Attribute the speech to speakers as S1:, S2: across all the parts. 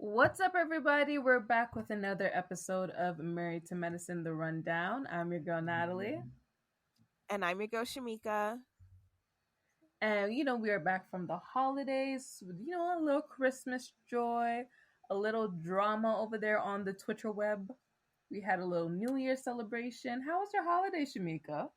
S1: What's up, everybody? We're back with another episode of Married to Medicine The Rundown. I'm your girl, Natalie.
S2: And I'm your girl, Shimeika.
S1: And, we are back from the holidays with, a little Christmas joy, a little drama over there on the Twitter web. We had a little New Year celebration. How was your holiday, Shimeika?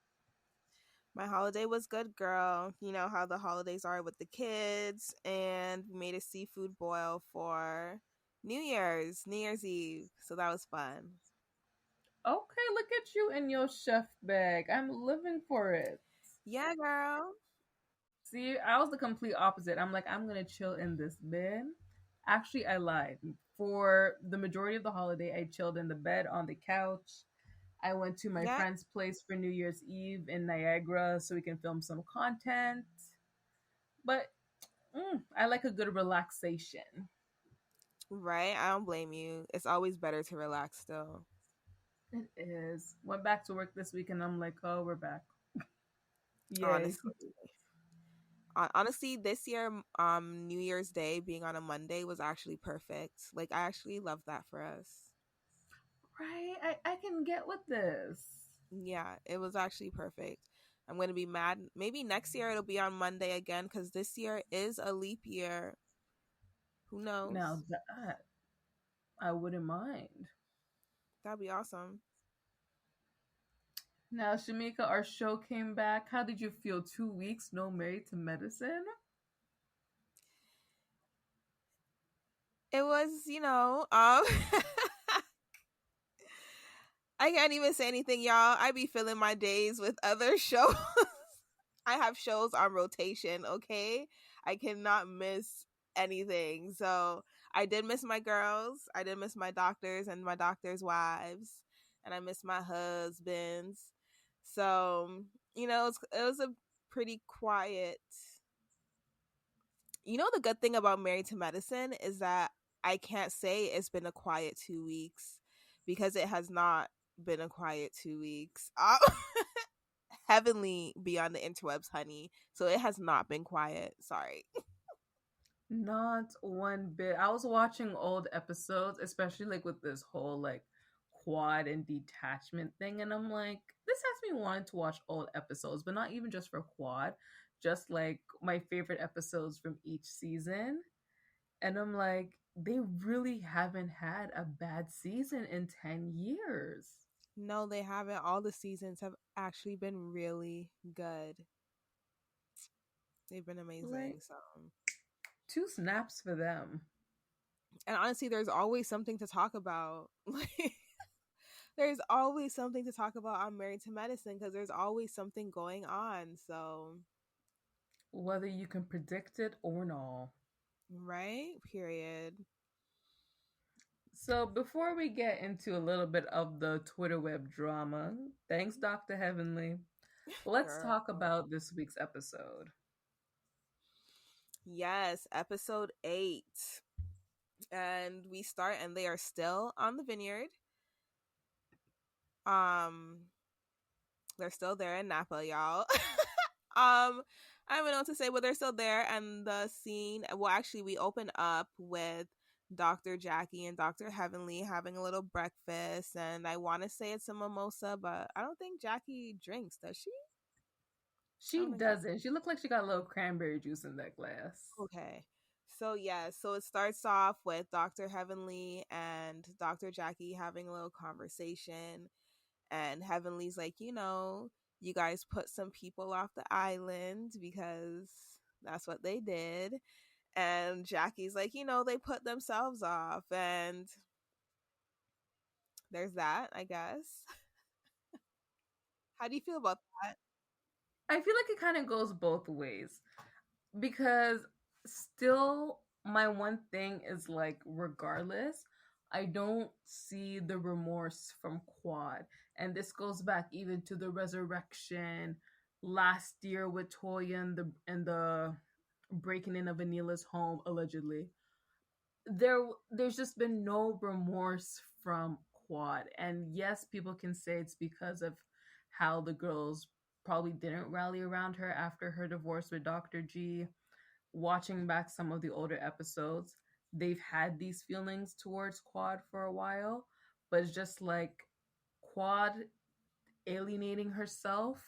S2: My holiday was good, girl. You know how the holidays are with the kids. And we made a seafood boil for New Year's Eve. So that was fun.
S1: Okay, look at you in your chef bag. I'm living for it.
S2: Yeah, girl.
S1: See, I was the complete opposite. I'm like, I'm gonna chill in this bed. Actually, I lied. For the majority of the holiday, I chilled in the bed on the couch. I went to my
S2: Yeah,
S1: friend's place for New Year's Eve in Niagara so we can film some content. But I like a good relaxation.
S2: right. I don't blame you. It's always better to relax still.
S1: It is. Went back to work this week and I'm like, oh, we're back. Yay.
S2: Honestly. Honestly, this year, New Year's Day being on a Monday was actually perfect. Like, I actually love that for us.
S1: Right? I can get with this.
S2: Yeah, it was actually perfect. I'm going to be mad. Maybe next year it'll be on Monday again because this year is a leap year. Who knows?
S1: Now that I wouldn't mind.
S2: That'd be awesome.
S1: Now, Shamika, our show came back. How did you feel? 2 weeks, no Married to Medicine?
S2: It was, I can't even say anything, y'all. I be filling my days with other shows. I have shows on rotation, okay? I cannot miss anything. So I did miss my girls. I did miss my doctors and my doctors' wives. And I miss my husbands. So, it was a pretty quiet. The good thing about Married to Medicine is that I can't say it's been a quiet 2 weeks because it has not been a quiet 2 weeks. Heavenly beyond the interwebs, honey. So it has not been quiet. Sorry.
S1: Not one bit. I was watching old episodes, especially like with this whole like quad and detachment thing, and I'm like, this has me wanting to watch old episodes, but not even just for quad, just like my favorite episodes from each season. And I'm like, they really haven't had a bad season in 10 years.
S2: No, they haven't. All the seasons have actually been really good. They've been
S1: Like,
S2: amazing. So,
S1: two snaps for them.
S2: and honestly, there's always something to talk about. Like, there's always something to talk about on Married to Medicine because there's always something going on. So,
S1: Whether you can predict it or not.
S2: right? Period.
S1: So, before we get into a little bit of the Twitter web drama, thanks, Dr. Heavenly, let's
S2: Girl.
S1: talk about this week's episode.
S2: Yes, episode 8. And we start, and they are still on the vineyard. Um, they're still there in Napa, y'all. I don't know what to say, but they're still there. And the scene, well, actually, we open up with Dr. Jackie and Dr. Heavenly having a little breakfast. And I want to say it's a mimosa, but I don't think Jackie drinks, does she? I
S1: She
S2: don't think so.
S1: doesn't. She looked like she got a little cranberry juice in that glass.
S2: Okay. So yeah, so it starts off with Dr. Heavenly and Dr. Jackie having a little conversation, and Heavenly's like, you guys put some people off the island because that's what they did. And Jackie's like, they put themselves off, and there's that, I guess. How do you feel about that?
S1: I feel like it kind of goes both ways because still, my one thing is like, regardless, I don't see the remorse from Quad. And this goes back even to the resurrection last year with Toya and the breaking in of Anila's home allegedly. There's just been no remorse from Quad. And yes, people can say it's because of how the girls probably didn't rally around her after her divorce with Dr. G. Watching back some of the older episodes, they've had these feelings towards Quad for a while, but it's just like Quad alienating herself,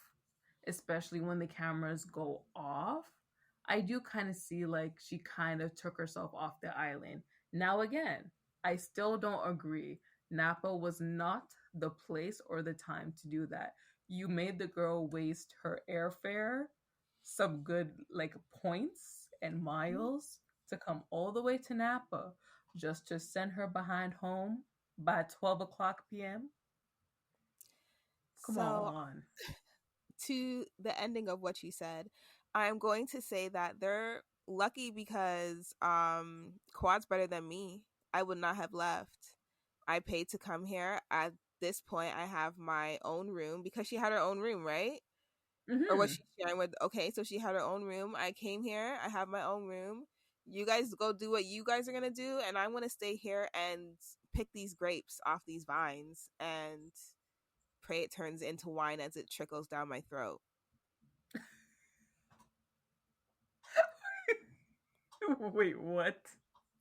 S1: especially when the cameras go off. I do kind of see like she kind of took herself off the island. Now, again, I still don't agree. Napa was not the place or the time to do that. You made the girl waste her airfare, some good like points and miles to come all the way to Napa just to send her behind home by 12 o'clock p.m. Come
S2: So,
S1: on.
S2: to the ending of what you said, I'm going to say that they're lucky because Quad's better than me. I would not have left. I paid to come here. At this point, I have my own room because she had her own room, right? Or was
S1: Hmm.
S2: she sharing with? Okay, so she had her own room. I came here. I have my own room. You guys go do what you guys are gonna do, and I'm gonna stay here and pick these grapes off these vines and pray it turns into wine as it trickles down my throat.
S1: Wait, what?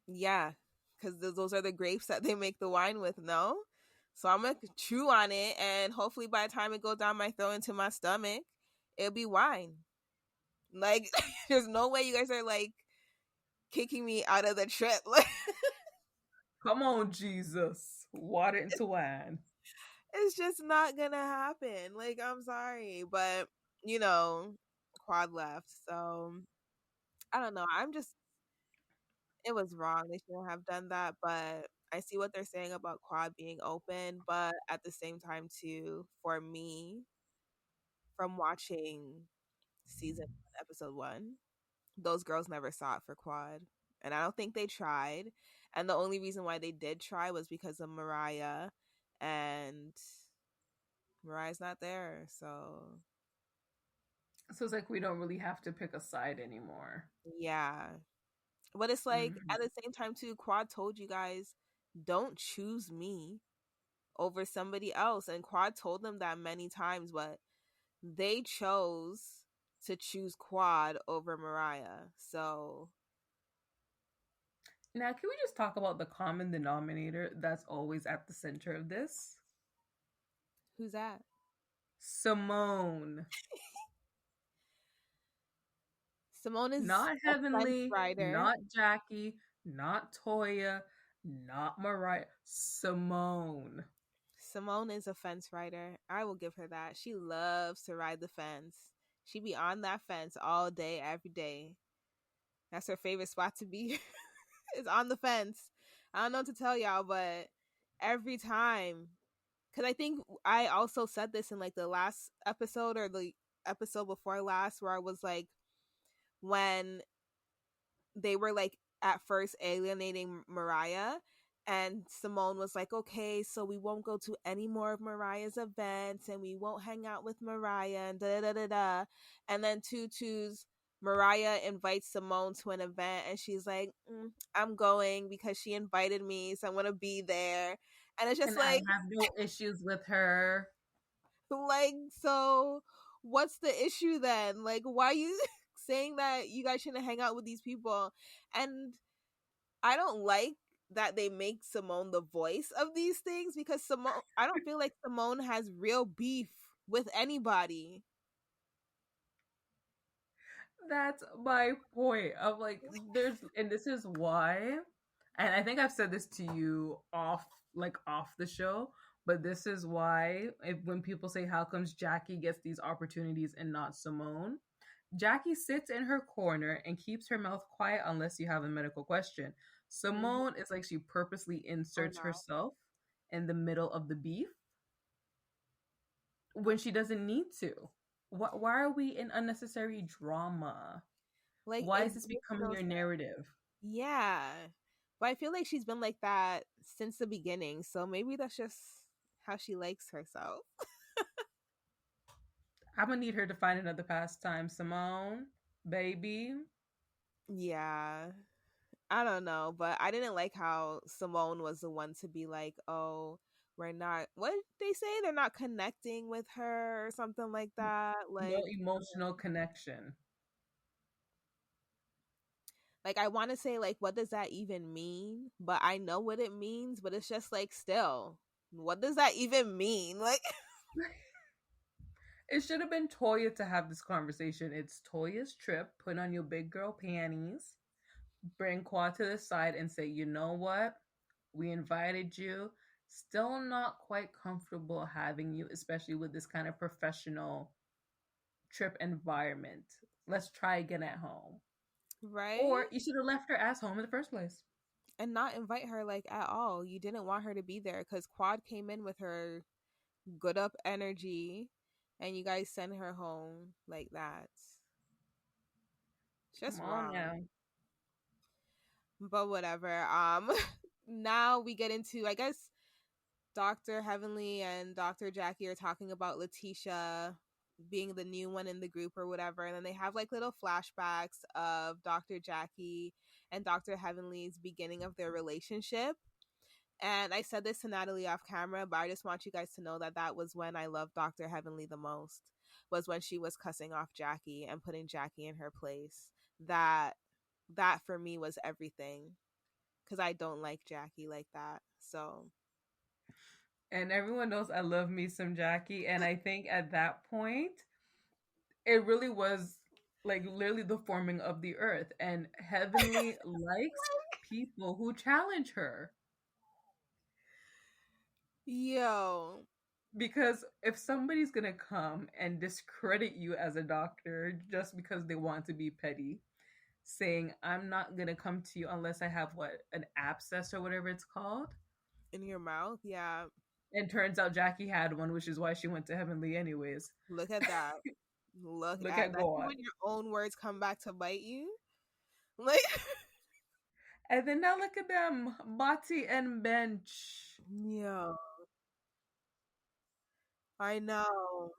S2: Yeah, because those are the grapes that they make the wine with. No, so I'm gonna chew on it, and hopefully by the time it goes down my throat into my stomach, it'll be wine. Like, there's no way you guys are like kicking me out of the trip. Like,
S1: Come on, Jesus. Water into wine.
S2: it's just not gonna happen. Like, I'm sorry, but you know, Quad left, so I don't know. I'm just it was wrong. They shouldn't have done that, but I see what they're saying about Quad being open, but at the same time too, for me, from watching season 1, episode 1, those girls never saw it for Quad. And I don't think they tried. And the only reason why they did try was because of Mariah, and Mariah's not there. So,
S1: So it's like we don't really have to pick a side anymore.
S2: yeah. But it's like
S1: Mm.
S2: at the same time too, Quad told you guys, don't choose me over somebody else. And Quad told them that many times, but they chose to choose Quad over Mariah. So,
S1: Now, can we just talk about the common denominator that's always at the center of this?
S2: who's that?
S1: Simone.
S2: Simone is
S1: Not
S2: a fence
S1: Heavenly,
S2: rider.
S1: not Jackie, not Toya, not Mariah. Simone.
S2: Simone is a fence rider. I will give her that. She loves to ride the fence. She be on that fence all day, every day. That's her favorite spot to be. Is on the fence. I don't know what to tell y'all, but every time, because I think I also said this in like the last episode or the episode before last, where I was like, when they were like at first alienating Mariah, and Simone was like, okay, so we won't go to any more of Mariah's events and we won't hang out with Mariah and da da da da. And then Tutu's Mariah invites Simone to an event and she's like, I'm going because she invited me, so I'm gonna be there. And it's just
S1: And I
S2: like,
S1: have no issues with her.
S2: like, so what's the issue then? Like, why are you saying that you guys shouldn't hang out with these people? And I don't like that they make Simone the voice of these things because Simone, I don't feel like Simone has real beef with anybody.
S1: That's my point. Of like, there's, and this is why, and I think I've said this to you off the show, but this is why, when people say, how comes Jackie gets these opportunities and not Simone? Jackie sits in her corner and keeps her mouth quiet unless you have a medical question.
S2: Mm-hmm.
S1: Simone is like she purposely
S2: I
S1: inserts
S2: know.
S1: herself in the middle of the beef when she doesn't need to. Why are we in unnecessary drama?
S2: Like,
S1: Why
S2: it
S1: is this
S2: makes
S1: becoming
S2: no
S1: your
S2: sense.
S1: narrative?
S2: Yeah. But I feel like she's been like that since the beginning. So maybe that's just how she likes herself.
S1: I'm gonna need her to find another pastime. Simone, baby.
S2: Yeah. I don't know, but I didn't like how Simone was the one to be like, "Oh, we're not what did they say they're not connecting with her or something like that."
S1: No
S2: Like,
S1: emotional connection.
S2: Like I want to say like what does that even mean? But I know what it means, but it's just like still, what does that even mean? Like
S1: It should have been Toya to have this conversation. It's Toya's trip. Put on your big girl panties. Bring Quad to the side and say, you know what? We invited you. Still not quite comfortable having you, especially with this kind of professional trip environment. Let's try again at home.
S2: right?
S1: Or you should have left her ass home in the first place.
S2: And not invite her like at all. You didn't want her to be there cuz Quad came in with her good up energy and you guys send her home like that. It's
S1: Come
S2: just
S1: on
S2: wrong.
S1: now.
S2: But whatever. Now we get into I guess Dr. Heavenly and Dr. Jackie are talking about Letitia being the new one in the group or whatever. And then they have like little flashbacks of Dr. Jackie and Dr. Heavenly's beginning of their relationship. And I said this to Natalie off camera, but I just want you guys to know that that was when I loved Dr. Heavenly the most, was when she was cussing off Jackie and putting Jackie in her place. That for me was everything because I don't like Jackie like that. So
S1: And everyone knows I love me some Jackie. And I think at that point, it really was like literally the forming of the earth. And Heavenly likes people who challenge her.
S2: yo,
S1: Because if somebody's going to come and discredit you as a doctor just because they want to be petty, saying, I'm not going to come to you unless I have what, an abscess or whatever it's called.
S2: in your mouth, yeah.
S1: And turns out Jackie had one, which is why she went to Heavenly anyways.
S2: Look at that. Look
S1: Look
S2: at
S1: at
S2: that.
S1: God.
S2: When your own words come back to bite you, like,
S1: And then now look at them, Bati and Bench.
S2: yo, I know.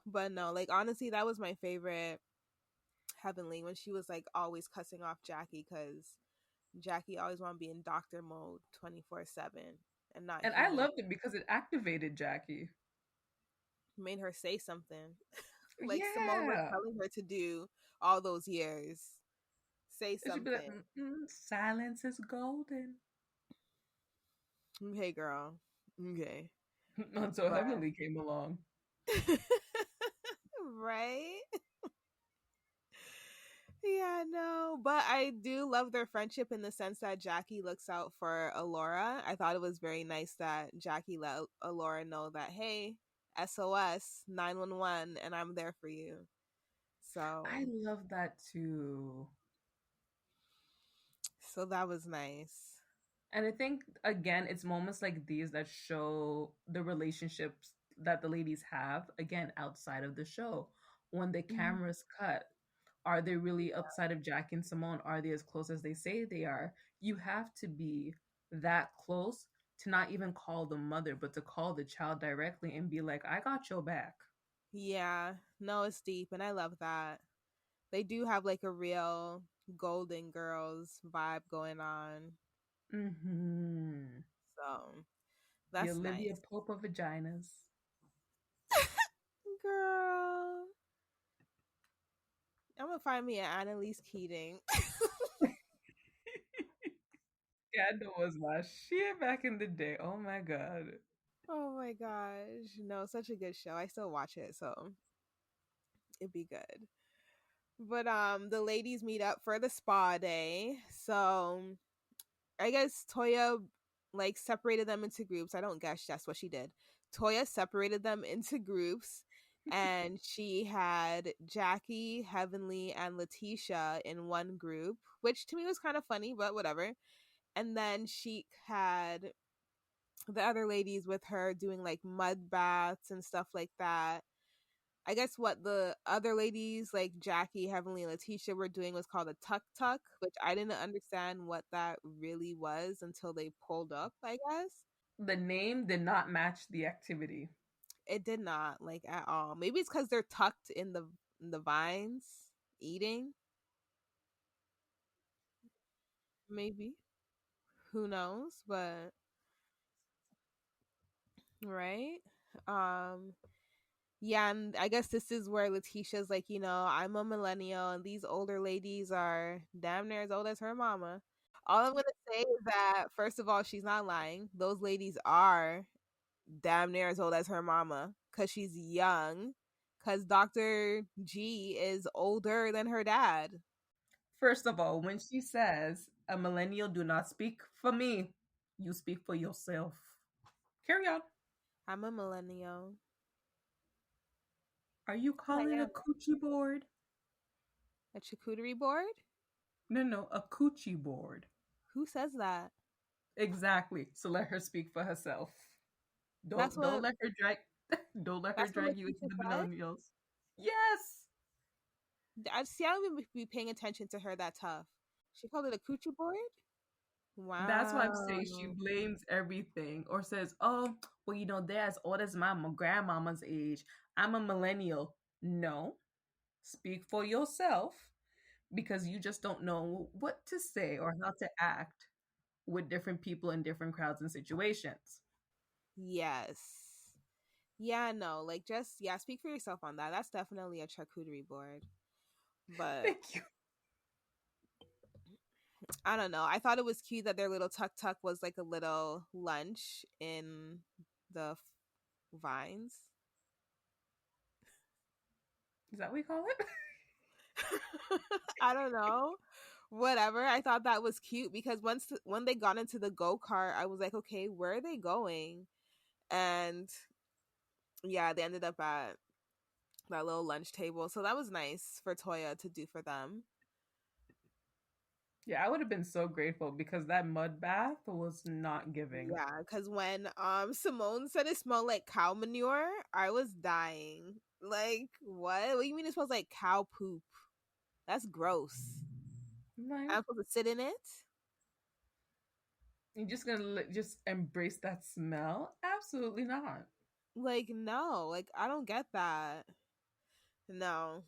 S2: But no, like honestly, that was my favorite Heavenly when she was like always cussing off Jackie because Jackie always want to be in doctor mode 24/7 and not
S1: And I
S2: human.
S1: loved it because it activated Jackie.
S2: Made her say something like Simone was
S1: Yeah.
S2: telling her to do all those years. Say
S1: It should be like,
S2: something.
S1: silence is golden.
S2: Okay, girl. Okay.
S1: Until
S2: But
S1: Heavenly came along.
S2: right? Yeah, no. But I do love their friendship in the sense that Jackie looks out for Alora. I thought it was very nice that Jackie let Alora know that, hey, SOS 911 and I'm there for you. So
S1: I love that too.
S2: so that was nice.
S1: And I think again, it's moments like these that show the relationships that the ladies have again outside of the show. When the
S2: Mhm.
S1: cameras cut, are they really outside of Jack and Simone? Are they as close as they say they are? You have to be that close to not even call the mother, but to call the child directly and be like, I got your back.
S2: Yeah. No, it's deep and I love that. They do have like a real Golden Girls vibe going on.
S1: Mm-hmm.
S2: So
S1: The
S2: that's
S1: Olivia
S2: nice.
S1: Pope of vaginas.
S2: Girl. I'm gonna find me an Annalise Keating.
S1: Scandal was my shit back in the day. Oh my god.
S2: Oh my gosh. No, such a good show. I still watch it, so it'd be good. But the ladies meet up for the spa day. So I guess Toya like separated them into groups. I don't guess that's what she did. Toya separated them into groups and she had Jackie, Heavenly, and Letitia in one group, which to me was kind of funny, but whatever. And then she had the other ladies with her doing like mud baths and stuff like that. I guess what the other ladies like Jackie, Heavenly, and Letitia were doing was called a tuk tuk, which I didn't understand what that really was until they pulled up, I guess.
S1: The name did not match the activity.
S2: It did not like at all. Maybe it's because they're tucked in the vines eating. Maybe. Who knows? But right. Um Yeah, and I guess this is where Letitia's like, I'm a millennial, and these older ladies are damn near as old as her mama. All I'm gonna say is that, first of all, she's not lying. Those ladies are damn near as old as her mama because she's young. Because Dr. G is older than her dad.
S1: First of all, when she says a millennial do not speak for me, you speak for yourself. Carry on.
S2: I'm a millennial.
S1: Are you
S2: I
S1: calling a
S2: am.
S1: coochie board?
S2: A charcuterie board?
S1: No, no, a coochie board.
S2: Who says that?
S1: Exactly. So let her speak for herself.
S2: That's
S1: Don't
S2: what
S1: let her drag don't let her
S2: that's what
S1: drag you into
S2: Letitia
S1: the
S2: said.
S1: millennials. Yes.
S2: I see. I don't even be paying attention to her that tough. She called it a coochie board.
S1: That's why I'm saying she
S2: Wow.
S1: blames everything or says, oh, well, they're as old as my grandmama's age. I'm a millennial. No, speak for yourself because you just don't know what to say or how to act with different people in different crowds and situations.
S2: Yes. Yeah. No. Like, just speak for yourself on that. That's definitely a charcuterie board. But
S1: Thank you.
S2: I don't know. I thought it was cute that their little tuk tuk was like a little lunch in the vines.
S1: Is that what we call it?
S2: I don't know. Whatever. I thought that was cute because when they got into the go kart, I was like, okay, where are they going? And yeah, they ended up at that little lunch table. So that was nice for Toya to do for them.
S1: Yeah, I would have been so grateful because that mud bath was not giving.
S2: Yeah, because when Simone said it smelled like cow manure, I was dying. Like, what? What do you mean it smells like cow poop? That's gross.
S1: Like,
S2: I'm supposed to sit in it?
S1: you're just gonna just embrace that smell? Absolutely not.
S2: Like, no. Like, I don't get that. No.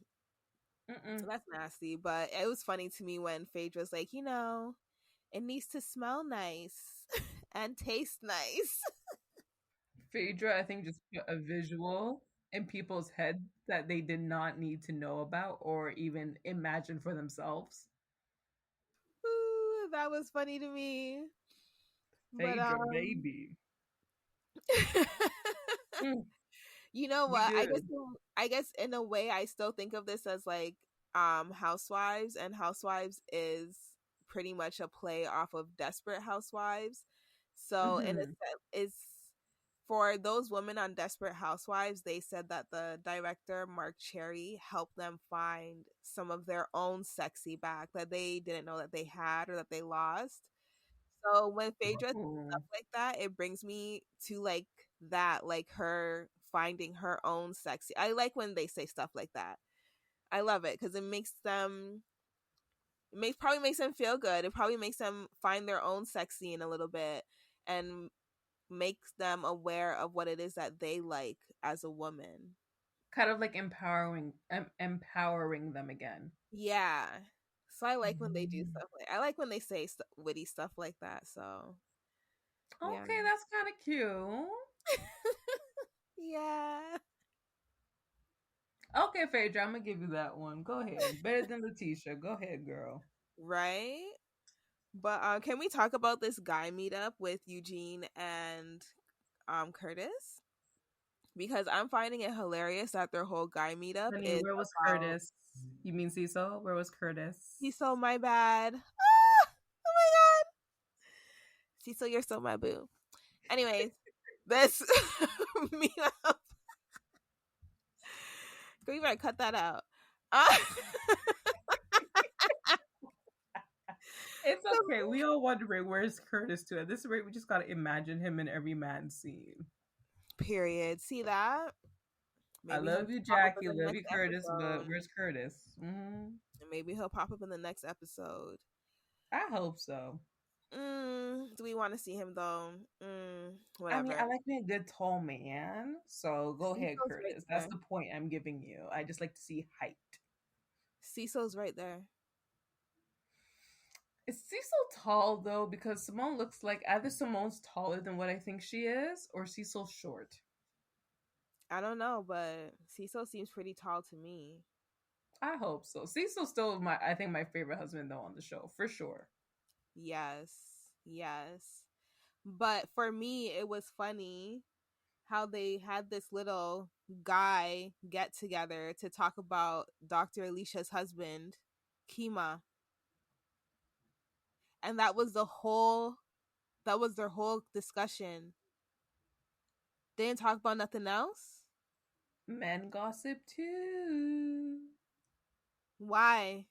S2: So
S1: Mm-mm.
S2: that's nasty. But it was funny to me when Phaedra's like, it needs to smell nice and taste nice.
S1: Phaedra, I think, just put a visual in people's head that they did not need to know about or even imagine for themselves.
S2: Ooh, that was funny to me. But
S1: Phaedra, baby. Mm,
S2: you know
S1: we
S2: what?
S1: good.
S2: I guess in a way I still think of this as like Housewives, and Housewives is pretty much a play off of Desperate Housewives. So in a
S1: Hmm.
S2: sense, it's for those women on Desperate Housewives, they said that the director Mark Cherry helped them find some of their own sexy back that they didn't know that they had or that they lost. So when Phaedra says stuff
S1: Ooh.
S2: like that, it brings me to like that, like her finding her own sexy. I like when they say stuff like that. I love it because it makes them probably makes them feel good. It probably makes them find their own sexy in a little bit and makes them aware of what it is that they like as a woman.
S1: Kind of like empowering them again.
S2: Yeah. So I like when they do
S1: Mm.
S2: stuff like I like when they say witty stuff like that. So yeah.
S1: Okay, that's kind of cute.
S2: Yeah.
S1: Okay, Phaedra, I'm gonna give you that one. Go ahead. Better than Letitia. Go ahead, girl.
S2: Right? But can we talk about this guy meetup with Eugene and Curtis? Because I'm finding it hilarious that their whole guy meetup
S1: Honey,
S2: is
S1: where was
S2: about
S1: Curtis? You mean Cecil? Where was Curtis?
S2: he's so my bad. Ah! Oh my god. Cecil, you're so my boo. Anyways, this meetup. Girl, you better cut that out. Uh,
S1: It's okay. We all wondering where's Curtis to. At this rate, we just gotta imagine him in every man scene.
S2: period. See that?
S1: I
S2: Maybe he'll
S1: love you,
S2: pop up in
S1: Jackie.
S2: the
S1: Love
S2: next
S1: you, Curtis. But
S2: episode.
S1: where's Curtis? Hmm.
S2: Maybe he'll pop up in the next episode.
S1: I hope so.
S2: Do we want to see him though?
S1: I mean,
S2: Whatever.
S1: I like me a good tall man. So go ahead,
S2: Cecil's right
S1: Curtis. That's
S2: there.
S1: the point I'm giving you. I just like to see height.
S2: Cecil's right there.
S1: Is Cecil tall though? Because Simone looks like either Simone's taller than what I think she is, or Cecil's short.
S2: I don't know, but Cecil seems pretty tall to me.
S1: I hope so. Cecil's still I think my favorite husband though on the show for sure.
S2: Yes, yes. But for me, it was funny how they had this little guy get together to talk about Dr. Alicia's husband, Kima. And that was their whole discussion. They didn't talk about nothing else.
S1: Men gossip too.
S2: Why?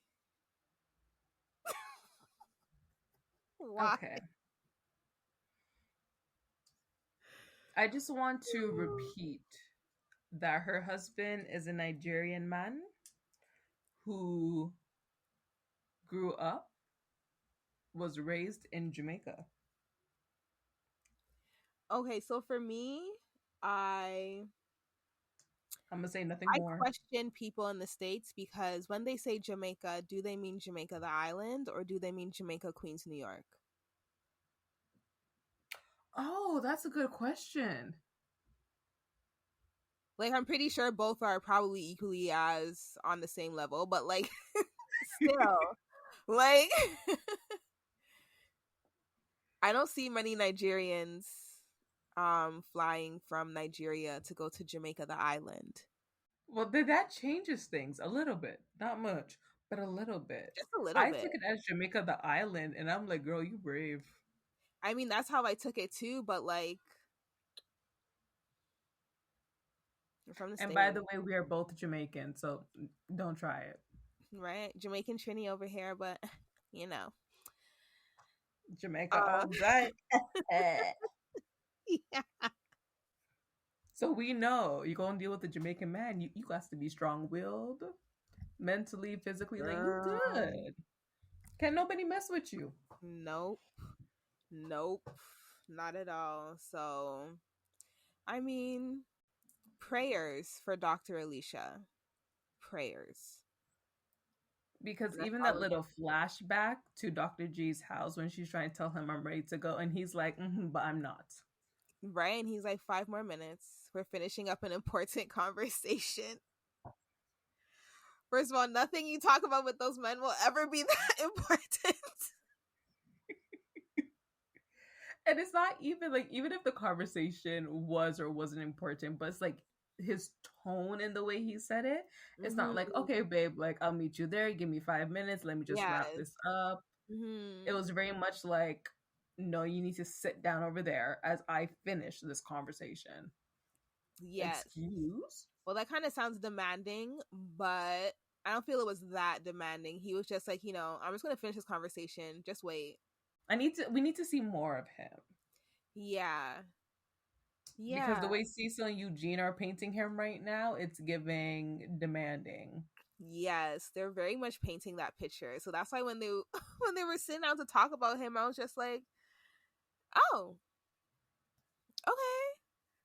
S2: Why?
S1: Okay. I just want to repeat that her husband is a Nigerian man who grew up, was raised in Jamaica.
S2: Okay, so for me, I
S1: I'm gonna say nothing
S2: I
S1: more.
S2: question people in the States because when they say Jamaica, do they mean Jamaica the island or do they mean Jamaica, Queens, New York?
S1: Oh, that's a good question.
S2: Like, I'm pretty sure both are probably equally as on the same level, but like, still, like, I don't see many Nigerians flying from Nigeria to go to Jamaica the island.
S1: Well, that changes things a little bit. Not much, but a little bit.
S2: Just a little
S1: I
S2: bit.
S1: took it as Jamaica the island, and I'm like, girl, you brave.
S2: I mean, that's how I took it too, but like, from the
S1: And by
S2: States,
S1: the way, we are both Jamaican, so don't try it.
S2: right? Jamaican Trini over here, but you know.
S1: Jamaica all day.
S2: Yeah.
S1: So we know you're gonna deal with the Jamaican man. You got to be strong willed, mentally, physically, like you
S2: Girl.
S1: good. Can't nobody mess with you.
S2: Nope. Nope. Not at all. So, I mean, prayers for Dr. Alicia. Prayers.
S1: Because
S2: That's
S1: even
S2: all
S1: that
S2: we get.
S1: little flashback to Dr. G's house when she's trying to tell him I'm ready to go, and he's like, but I'm not.
S2: Right? And he's like, 5 more minutes. We're finishing up an important conversation. First of all, nothing you talk about with those men will ever be that important.
S1: And it's not even like, even if the conversation was or wasn't important, but it's like his tone and the way he said it, it's not like,
S2: Mm-hmm.
S1: okay, babe, like I'll meet you there, give me 5 minutes, let me just wrap
S2: Yes.
S1: this up. It
S2: Mm-hmm.
S1: was very much like, no, you need to sit down over there as I finish this conversation.
S2: Yes.
S1: Excuse?
S2: Well, that kind of sounds demanding, but I don't feel it was that demanding. He was just like, I'm just going to finish this conversation. Just wait.
S1: We need to see more of him.
S2: Yeah.
S1: Because the
S2: Yeah.
S1: way Cecil and Eugene are painting him right now, it's giving demanding.
S2: Yes, they're very much painting that picture. So that's why when they when they were sitting down to talk about him, I was just like, "Oh, okay."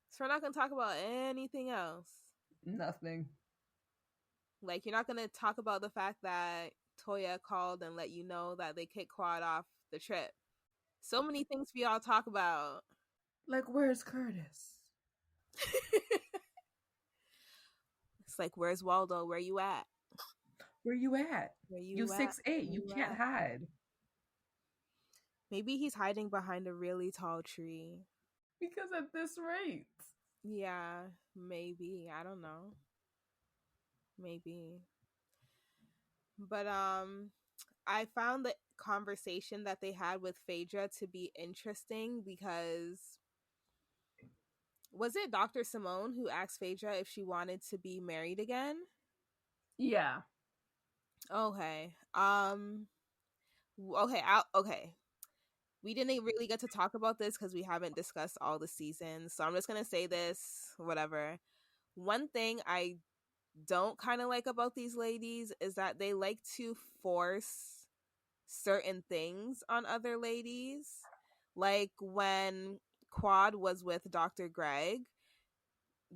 S2: So we're not going to talk about anything else.
S1: Nothing.
S2: Like, you're not going to talk about the fact that Toya called and let you know that they kicked Quad off the trip. So many things we all talk about.
S1: Like, where's Curtis?
S2: It's like, where's Waldo? Where you at?
S1: Where you at?
S2: Where
S1: You
S2: you at?
S1: 6'8".
S2: Where
S1: You
S2: you
S1: can't
S2: at?
S1: hide.
S2: Maybe he's hiding behind a really tall tree.
S1: Because at this rate.
S2: Yeah, maybe. I don't know. Maybe. But I found the conversation that they had with Phaedra to be interesting because was it Dr. Simone who asked Phaedra if she wanted to be married again?
S1: Yeah.
S2: Okay. Okay. We didn't really get to talk about this because we haven't discussed all the seasons. So I'm just gonna say this, whatever. One thing I don't kind of like about these ladies is that they like to force certain things on other ladies. Like when Quad was with Dr. Greg,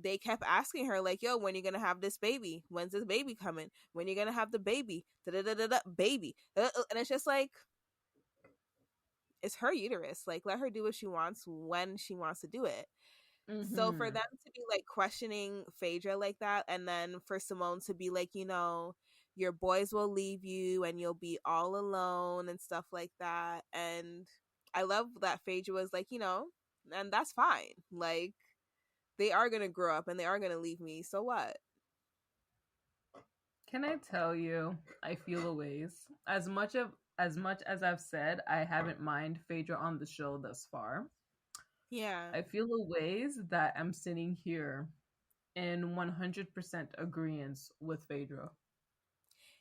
S2: they kept asking her, like, yo, when are you gonna have this baby? When's this baby coming? When are you gonna have the baby? Da-da-da-da-da, baby. And it's just like, it's her uterus. Like, let her do what she wants when she wants to do it. So for
S1: Mm-hmm.
S2: them to be like questioning Phaedra like that, and then for Simone to be like, your boys will leave you and you'll be all alone and stuff like that. And I love that Phaedra was like, and that's fine. Like, they are gonna grow up and they are gonna leave me. So what?
S1: Can I tell you, I feel a ways. As much as I've said, I haven't mind Phaedra on the show thus far.
S2: Yeah.
S1: I feel a ways that I'm sitting here in 100% agreement with Phaedra.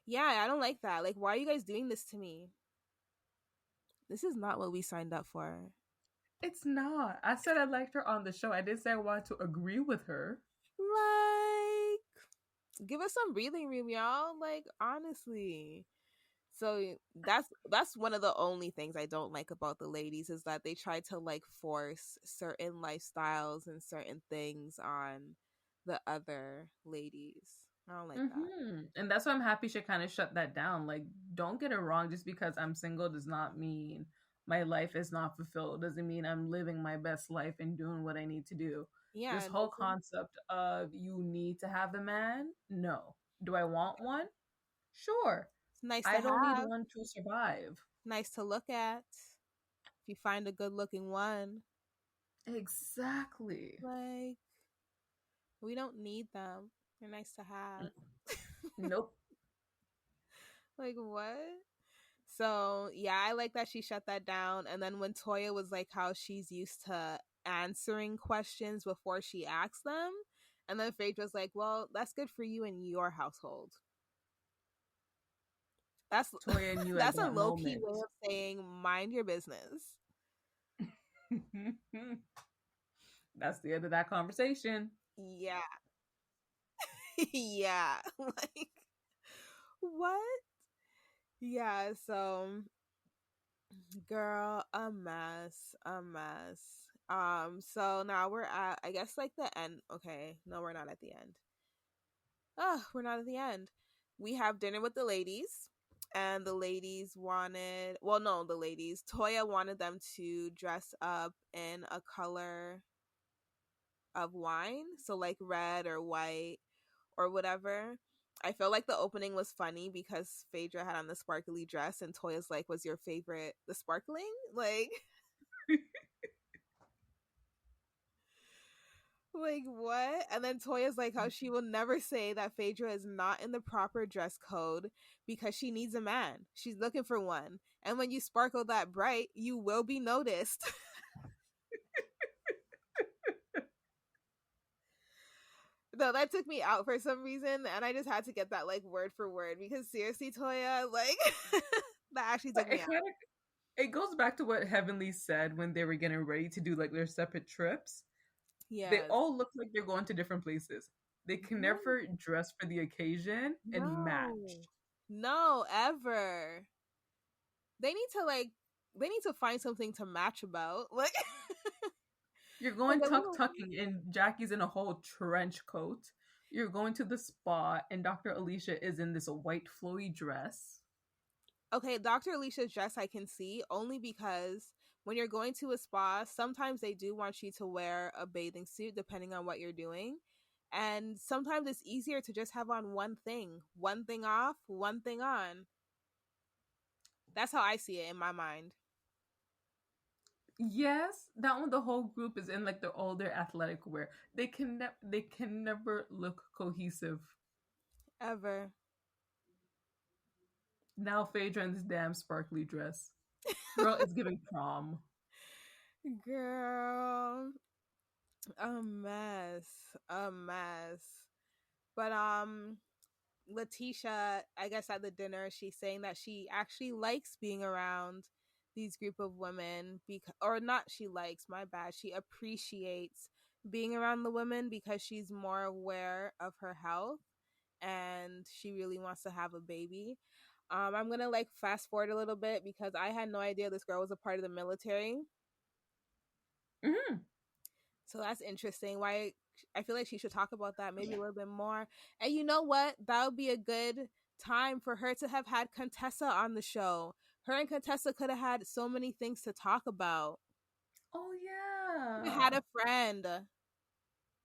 S2: Yeah, I don't like that. Like, why are you guys doing this to me? This is not what we signed up for.
S1: It's not. I said I liked her on the show. I didn't say I wanted to agree with her.
S2: Like, give us some breathing room, y'all. Like, honestly. So that's one of the only things I don't like about the ladies is that they try to like force certain lifestyles and certain things on the other ladies. I don't like that.
S1: And that's why I'm happy she kind of shut that down. Like, don't get it wrong. Just because I'm single does not mean my life is not fulfilled. Doesn't mean I'm living my best life and doing what I need to do.
S2: Yeah,
S1: This
S2: it
S1: whole
S2: doesn't.
S1: concept of you need to have a man, no. Do I want one? Sure.
S2: It's nice to
S1: I don't need
S2: have,
S1: one to survive.
S2: nice to look at. If you find a good looking one,
S1: Exactly.
S2: like we don't need them. They're nice to have.
S1: Nope.
S2: Like what? So yeah, I like that she shut that down. And then when Toya was like how she's used to answering questions before she asks them, and then Phaedra was like, "Well, that's good for you in your household." That's
S1: Toya knew at
S2: that's a
S1: that
S2: low key
S1: moment.
S2: way of saying mind your business.
S1: That's the end of that conversation.
S2: Yeah, yeah, like what? Yeah, so girl, a mess, a mess. So now we're at, I guess, like the end. Okay, no, we're not at the end. Oh, we're not at the end. We have dinner with the ladies, and the ladies wanted, well, no, the ladies, Toya wanted them to dress up in a color of wine, so like red or white or whatever. I feel like the opening was funny because Phaedra had on the sparkly dress, and Toya's like, "Was your favorite the sparkling?" Like, like what? And then Toya's like how she will never say that Phaedra is not in the proper dress code because she needs a man. She's looking for one. And when you sparkle that bright, you will be noticed. No, that took me out for some reason, and I just had to get that like word for word because seriously, Toya, like that actually
S1: But
S2: took me out.
S1: it goes back to what Heavenly said when they were getting ready to do like their separate trips. They
S2: Yes.
S1: all look like they're going to different places. They can
S2: No,
S1: never dress for the occasion and match.
S2: no, no, ever. They need to like, they need to find something to match about.
S1: You're
S2: Like
S1: going
S2: a little.
S1: tucking and Jackie's in a whole trench coat. You're going to the spa and Dr. Alicia is in this white flowy dress.
S2: Okay, Dr. Alicia's dress I can see only because when you're going to a spa, sometimes they do want you to wear a bathing suit depending on what you're doing. And sometimes it's easier to just have on one thing off, one thing on. That's how I see it in my mind.
S1: Yes, that one the whole group is in like all their athletic wear. They can never look cohesive.
S2: Ever.
S1: Now Phaedra in this damn sparkly dress. Girl, it's giving prom.
S2: Girl, a mess. A mess. But Letitia, I guess at the dinner, she's saying that she actually likes being around these group of women because, or not, she likes, my bad, she appreciates being around the women because she's more aware of her health and she really wants to have a baby. I'm gonna like fast forward a little bit because I had no idea this girl was a part of the military.
S1: Hmm.
S2: So that's interesting. Why I feel like she should talk about that maybe a little bit more. And you know what? That would be a good time for her to have had Contessa on the show. Her and Contessa could have had so many things to talk about.
S1: Oh
S2: You had
S1: yeah.
S2: a friend.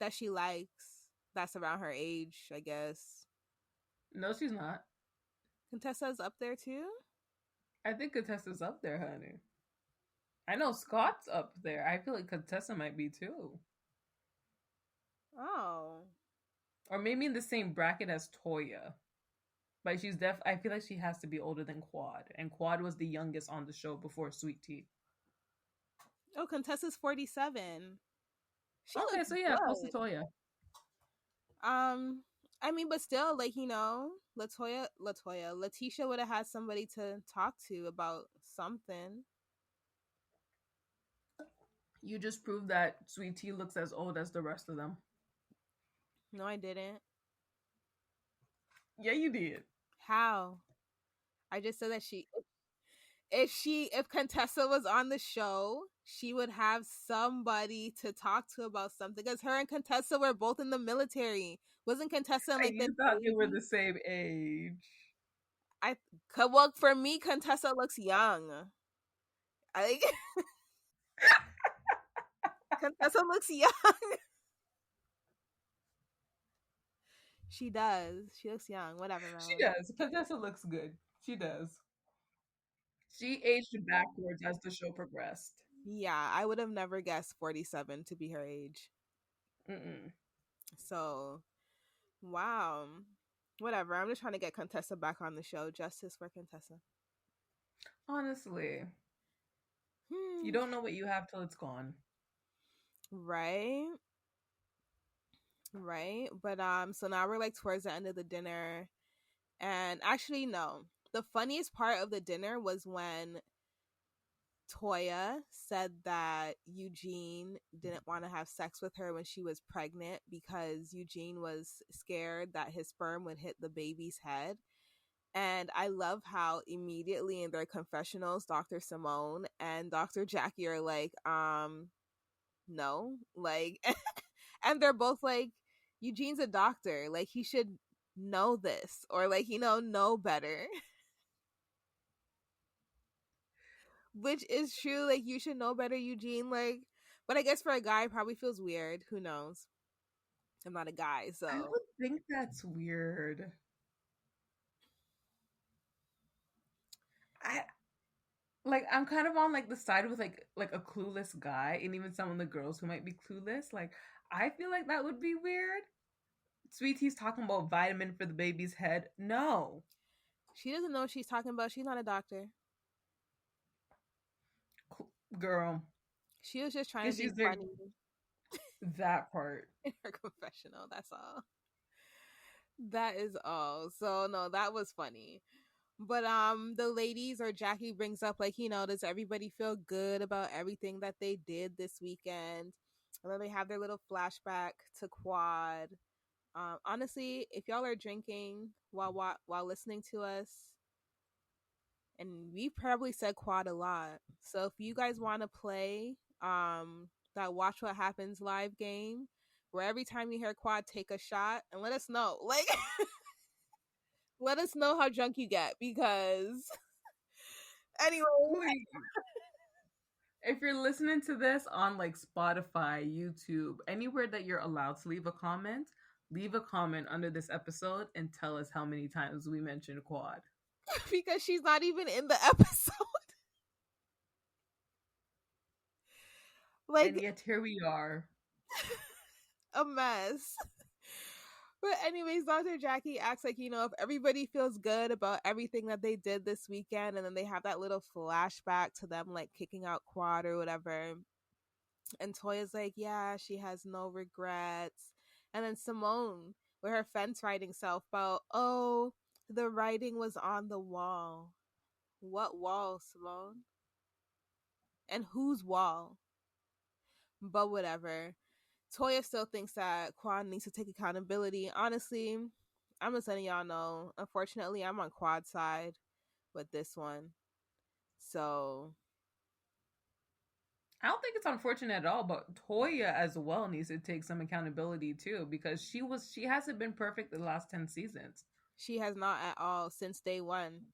S2: that she likes that's around her age, I guess.
S1: No, she's not.
S2: Contessa's up there too?
S1: I think Contessa's up there, honey. I know Scott's up there. I feel like Contessa might be too.
S2: Oh.
S1: Or maybe in the same bracket as Toya. But I feel like she has to be older than Quad. And Quad was the youngest on the show before Sweet Tea.
S2: Oh, Contessa's 47. She
S1: Okay,
S2: looks
S1: so yeah, close to
S2: good.
S1: Toya.
S2: Um, I mean, but still, like, Letitia would have had somebody to talk to about something.
S1: You just proved that Sweet Tea looks as old as the rest of them.
S2: No, I didn't.
S1: Yeah, you did.
S2: How? I just said that if Contessa was on the show, she would have somebody to talk to about something because her and Contessa were both in the military. Wasn't Contessa in
S1: And
S2: like the
S1: you thought they were the
S2: Navy?
S1: same age.
S2: I well, for me, Contessa looks young. I think Contessa looks young. She does. She looks young. Whatever,
S1: She
S2: man.
S1: does. Contessa looks good. She does. She aged backwards as the show progressed.
S2: Yeah, I would have never guessed 47 to be her age.
S1: Mm-mm.
S2: So, wow. Whatever. I'm just trying to get Contessa back on the show. Justice for Contessa.
S1: Honestly, you
S2: Hmm.
S1: don't know what you have till it's gone.
S2: Right. Right. But so now we're like towards the end of the dinner. And actually no. The funniest part of the dinner was when Toya said that Eugene didn't want to have sex with her when she was pregnant because Eugene was scared that his sperm would hit the baby's head. And I love how immediately in their confessionals, Dr. Simone and Dr. Jackie are like, no. Like, and they're both like, Eugene's a doctor. Like, he should know this or, like, know better. Which is true. Like, you should know better, Eugene. Like, but I guess for a guy, it probably feels weird. Who knows? I'm not a guy,
S1: I
S2: so.
S1: don't think that's weird. I I'm kind of on like the side with like a clueless guy, and even some of the girls who might be clueless. Like I feel like that would be weird. Sweetie's talking about vitamin for the baby's head. No,
S2: She doesn't know what she's talking about. She's not a doctor.
S1: girl,
S2: She was just trying to
S1: because
S2: be
S1: she's there.
S2: funny
S1: That part.
S2: in her confessional. That's all. That is all. So no, that was funny. But the ladies or Jackie brings up like, does everybody feel good about everything that they did this weekend? And then they have their little flashback to Quad. Honestly, if y'all are drinking while listening to us, and we probably said Quad a lot. So if you guys want to play that Watch What Happens live game, where every time you hear Quad, take a shot and let us know. Like let us know how drunk you get because anyway.
S1: Please. If you're listening to this on like Spotify, YouTube, anywhere that you're allowed to leave a comment under this episode and tell us how many times we mentioned Quad.
S2: Because she's not even in the episode. Like
S1: And yet here we are.
S2: a mess. But anyways, Dr. Jackie acts like, if everybody feels good about everything that they did this weekend, and then they have that little flashback to them like kicking out Quad or whatever. And Toya's like, yeah, she has no regrets. And then Simone with her fence riding self about, oh, the writing was on the wall. What wall, Simone? And whose wall? But whatever. Toya still thinks that Quad needs to take accountability. Honestly, I'm just letting y'all know. Unfortunately, I'm on Quad's side with this one. So
S1: I don't think it's unfortunate at all, but Toya as well needs to take some accountability too, because she hasn't been perfect the last 10 seasons.
S2: she has not at all since day one.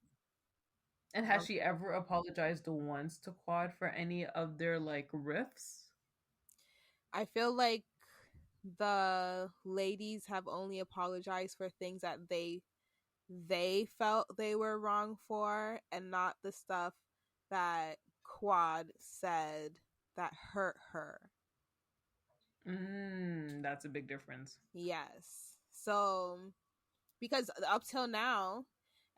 S1: And has she ever apologized once to Quad for any of their like riffs?
S2: I feel like the ladies have only apologized for things that they felt they were wrong for, and not the stuff that Quad said that hurt her.
S1: That's a big difference.
S2: Yes. So, because up till now,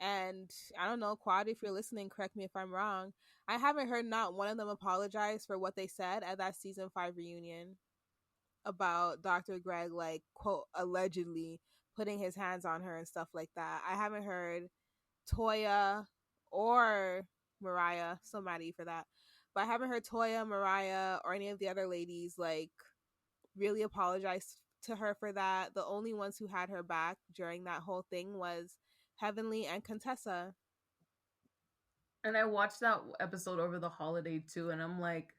S2: and I don't know, Quad, if you're listening, correct me if I'm wrong, I haven't heard not one of them apologize for what they said at that season 5 reunion about Dr. Greg, like, quote, allegedly putting his hands on her and stuff like that. I haven't heard Toya or Mariah, so mad at you for that, but I haven't heard Toya, Mariah, or any of the other ladies, like, really apologize to her for that. The only ones who had her back during that whole thing was Heavenly and Contessa.
S1: And I watched that episode over the holiday too, and I'm like,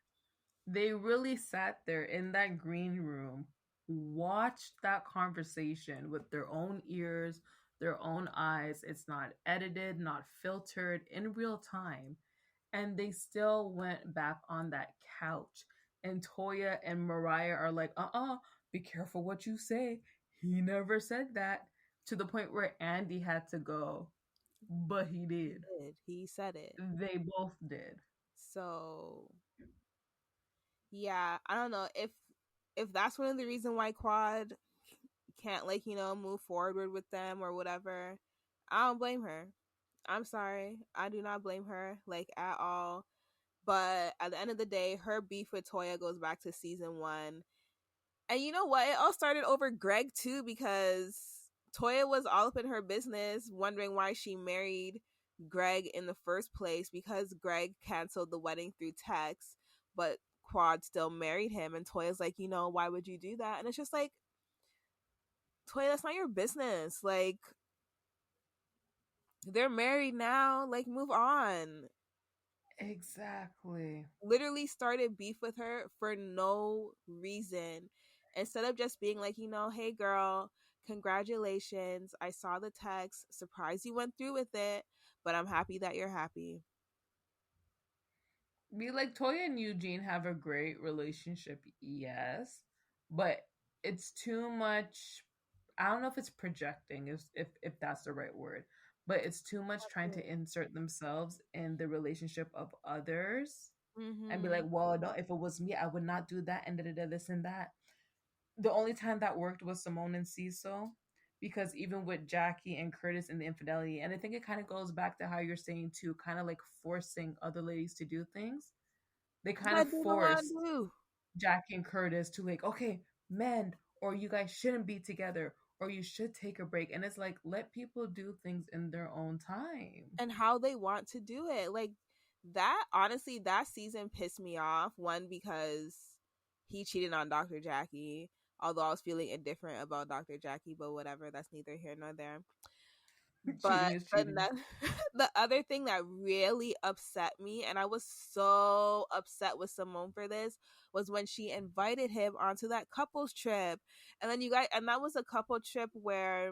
S1: they really sat there in that green room, watched that conversation with their own ears, their own eyes. It's not edited, not filtered, in real time. And they still went back on that couch. And Toya and Mariah are like, be careful what you say. He never said that. To the point where Andy had to go. But he did.
S2: He said it.
S1: They both did.
S2: So yeah, I don't know if that's one of the reasons why Quad can't, like, move forward with them or whatever. I don't blame her. I'm sorry. I do not blame her, like, at all. But at the end of the day, her beef with Toya goes back to season 1. And you know what? It all started over Greg too, because Toya was all up in her business, wondering why she married Greg in the first place, because Greg canceled the wedding through text, but Quad still married him. And Toya's like, why would you do that? And it's just like, Toya, that's not your business. Like, they're married now. Like, move on.
S1: Exactly.
S2: Literally started beef with her for no reason. Instead of just being like, hey girl, congratulations. I saw the text. Surprised you went through with it, but I'm happy that you're happy.
S1: Be like, Toya and Eugene have a great relationship, yes, but it's too much. I don't know if it's projecting, if that's the right word, but it's too much trying to insert themselves in the relationship of others and be like, well, no, if it was me, I would not do that, and this and that. The only time that worked was Simone and Cecil, because even with Jackie and Curtis and the infidelity, and I think it kind of goes back to how you're saying too, kind of like forcing other ladies to do things. They kind of forced Jackie and Curtis to, like, okay, mend, or you guys shouldn't be together, or you should take a break. And it's like, let people do things in their own time
S2: and how they want to do it. Like, that, honestly, that season pissed me off. One, because he cheated on Dr. Jackie, although I was feeling indifferent about Dr. Jackie, but whatever, that's neither here nor there.
S1: Cheating
S2: But
S1: is cheating.
S2: the other thing that really upset me, and I was so upset with Simone for this, was when she invited him onto that couples trip. And then and that was a couple trip where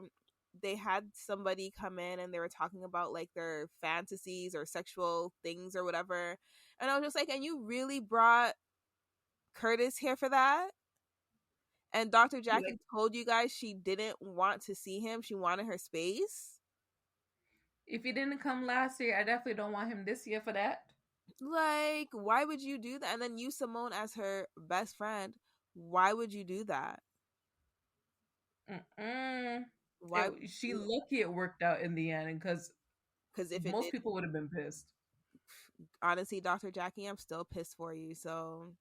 S2: they had somebody come in and they were talking about, like, their fantasies or sexual things or whatever. And I was just like, and you really brought Curtis here for that? And Dr. Jackie told you guys she didn't want to see him. She wanted her space.
S1: If he didn't come last year, I definitely don't want him this year for that.
S2: Like, why would you do that? And then you, Simone, as her best friend, why would you do that?
S1: Why? She lucky it worked out in the end, because
S2: if
S1: most people would have been pissed.
S2: Honestly, Dr. Jackie, I'm still pissed for you. So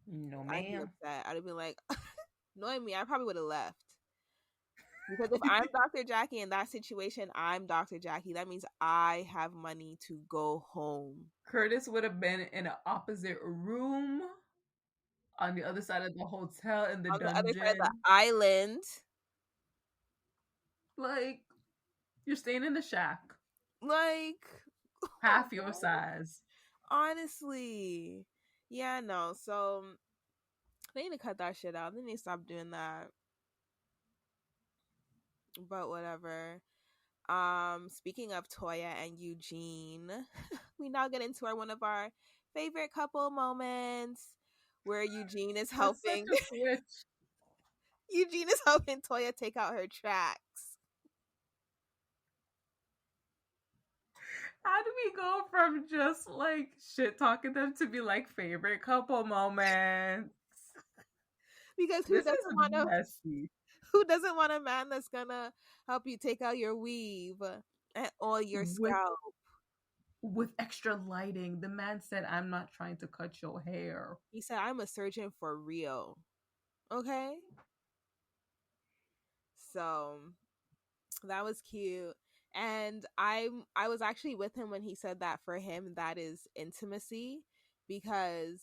S1: no, ma'am.
S2: I'd have been like, knowing me, I probably would have left. Because if I'm Dr. Jackie in that situation, I'm Dr. Jackie. That means I have money to go home.
S1: Curtis would have been in an opposite room on the other side of the hotel in the dungeon.
S2: On the other side of the island.
S1: Like, you're staying in the shack.
S2: Like,
S1: half your size.
S2: Honestly. Yeah, no. So they need to cut that shit out. They need to stop doing that. But whatever. Speaking of Toya and Eugene, we now get into one of our favorite couple moments, where Eugene is
S1: That's such
S2: helping
S1: a switch.
S2: Eugene is helping Toya take out her tracks.
S1: How do we go from just like shit talking them to be like favorite couple moments?
S2: Because
S1: This is messy.
S2: who doesn't want a man that's gonna help you take out your weave and oil your
S1: with
S2: scalp?
S1: with extra lighting. The man said, "I'm not trying to cut your hair."
S2: He said, I'm a surgeon for real. Okay? So that was cute. And I was actually with him when he said that for him that is intimacy, because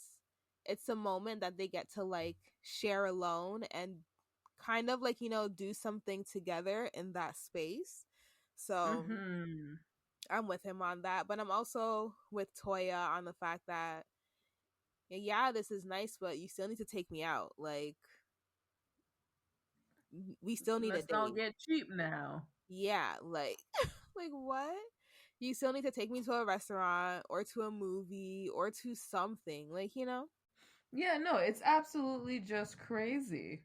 S2: it's a moment that they get to like share alone and kind of like, do something together in that space. So
S1: Mm-hmm.
S2: I'm with him on that, but I'm also with Toya on the fact that yeah, this is nice, but you still need to take me out. Like we still need a
S1: Let's not
S2: date.
S1: get cheap now.
S2: Yeah, like like what? You still need to take me to a restaurant or to a movie or to something. Like,
S1: Yeah, no, it's absolutely just crazy.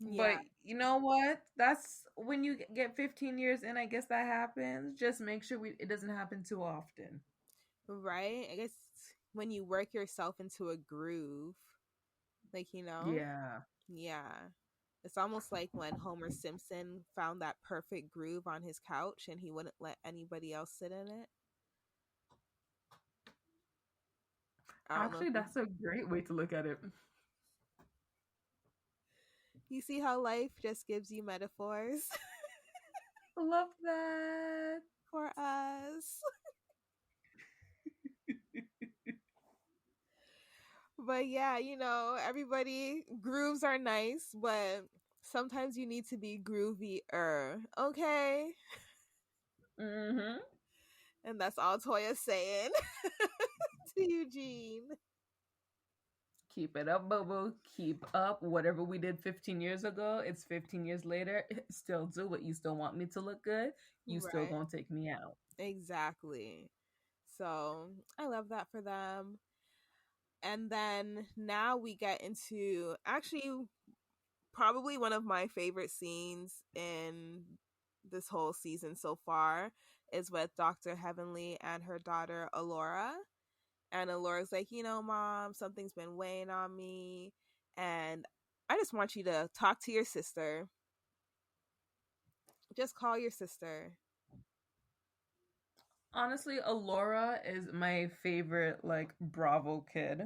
S2: Yeah,
S1: But you know what? That's when you get 15 years in, I guess that happens. Just make sure it doesn't happen too often.
S2: right? I guess when you work yourself into a groove, like,
S1: Yeah.
S2: yeah. It's almost like when Homer Simpson found that perfect groove on his couch and he wouldn't let anybody else sit in it. I don't know if
S1: Actually, that's a great way to look at it.
S2: you see how life just gives you metaphors
S1: Love that.
S2: for us. But yeah, everybody grooves are nice, but sometimes you need to be groovier, okay?
S1: Mm-hmm.
S2: And that's all Toya's saying to Eugene.
S1: Keep it up, Bobo. Keep up. Whatever we did 15 years ago, it's 15 years later. Still do it. You still want me to look good. You still
S2: Right.
S1: gonna take me out.
S2: Exactly. So I love that for them. And then now we get into actually probably one of my favorite scenes in this whole season so far is with Dr. Heavenly and her daughter Alora. And Alora's like, Mom, something's been weighing on me. And I just want you to talk to your sister. Just call your sister.
S1: Honestly, Alora is my favorite, like, Bravo kid.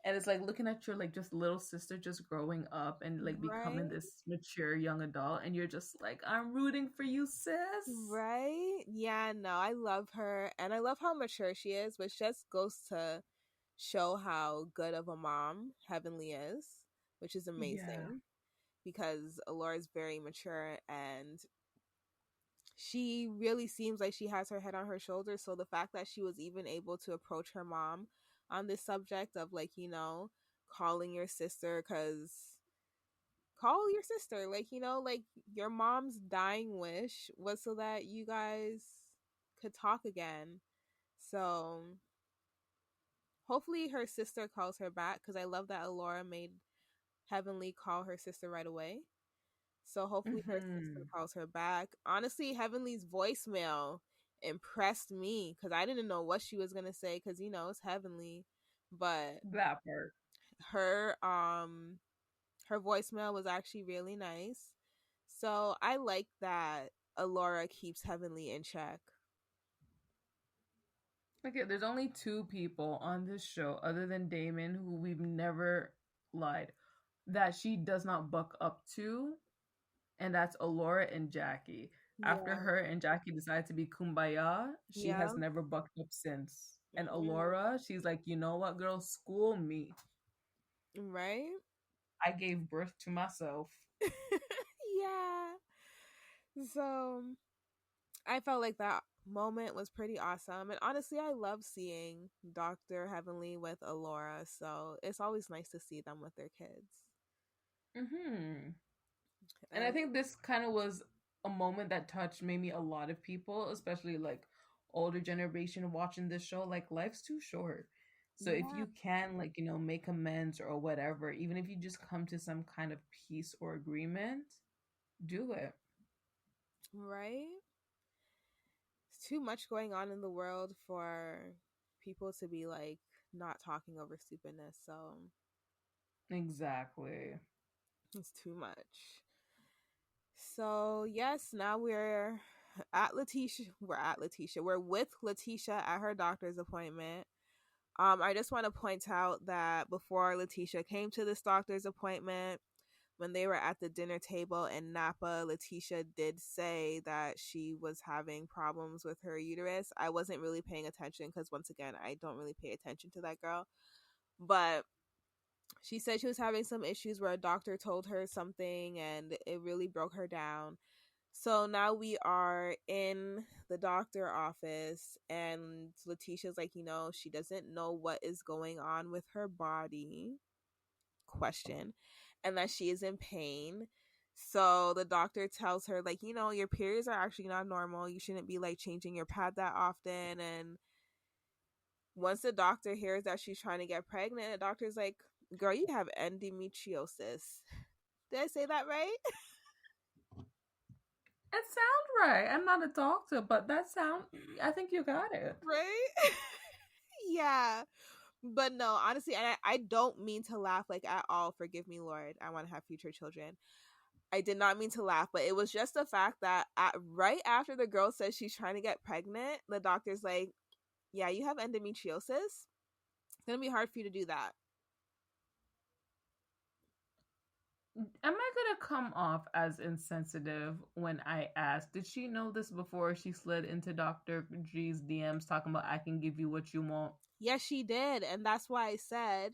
S1: And it's like looking at your like just little sister just growing up and like becoming
S2: Right?
S1: this mature young adult, and you're just like, I'm rooting for you, sis.
S2: Right? Yeah, no, I love her. And I love how mature she is, which just goes to show how good of a mom Heavenly is, which is
S1: Yeah.
S2: amazing because Alora is very mature and she really seems like she has her head on her shoulders. So the fact that she was even able to approach her mom on this subject of like, calling your sister, because call your sister, like, like your mom's dying wish was so that you guys could talk again. So hopefully her sister calls her back, because I love that Alora made Heavenly call her sister right away. So hopefully her sister
S1: Mm-hmm.
S2: calls her back. Honestly, Heavenly's voicemail impressed me because I didn't know what she was gonna say, because it's Heavenly. But
S1: That part.
S2: her voicemail was actually really nice. So I like that Alora keeps Heavenly in check.
S1: Okay, there's only two people on this show other than Damon who we've never lied that she does not buck up to, and that's Alora and Jackie. After
S2: Yeah.
S1: her and Jackie decided to be kumbaya, she
S2: Yeah.
S1: has never bucked up since. And
S2: Mm-mm.
S1: Alora, she's like, you know what, girl, school me.
S2: Right?
S1: I gave birth to myself.
S2: Yeah. So I felt like that moment was pretty awesome. And honestly, I love seeing Dr. Heavenly with Alora. So it's always nice to see them with their kids.
S1: Hmm. And I
S2: And
S1: think this kind of was a moment that touched maybe a lot of people, especially like older generation watching this show. Like, life's too short. So if
S2: Yeah.
S1: you can, like, make amends or whatever, even if you just come to some kind of peace or agreement, do it.
S2: Right? It's too much going on in the world for people to be like not talking over stupidness. So
S1: Exactly.
S2: it's too much. So yes, now we're at Letitia. We're at Letitia. We're with Letitia at her doctor's appointment. I just want to point out that before Letitia came to this doctor's appointment, when they were at the dinner table in Napa, Letitia did say that she was having problems with her uterus. I wasn't really paying attention because, once again, I don't really pay attention to that girl. But she said she was having some issues where a doctor told her something and it really broke her down. So now we are in the doctor office, and Letitia's like, she doesn't know what is going on with her body. Question. And that she is in pain. So the doctor tells her, like, your periods are actually not normal. You shouldn't be like changing your pad that often. And once the doctor hears that she's trying to get pregnant, the doctor's like, girl, you have endometriosis. Did I say that right?
S1: It sounds right. I'm not a doctor, but I think you got it.
S2: Right? Yeah. But no, honestly, and I don't mean to laugh like at all. Forgive me, Lord. I want to have future children. I did not mean to laugh, but it was just the fact that right after the girl says she's trying to get pregnant, the doctor's like, yeah, you have endometriosis. It's going to be hard for you to do that.
S1: Am I gonna come off as insensitive when I ask, did she know this before she slid into Dr. G's DMs talking about I can give you what you want?
S2: Yes, she did. And that's why I said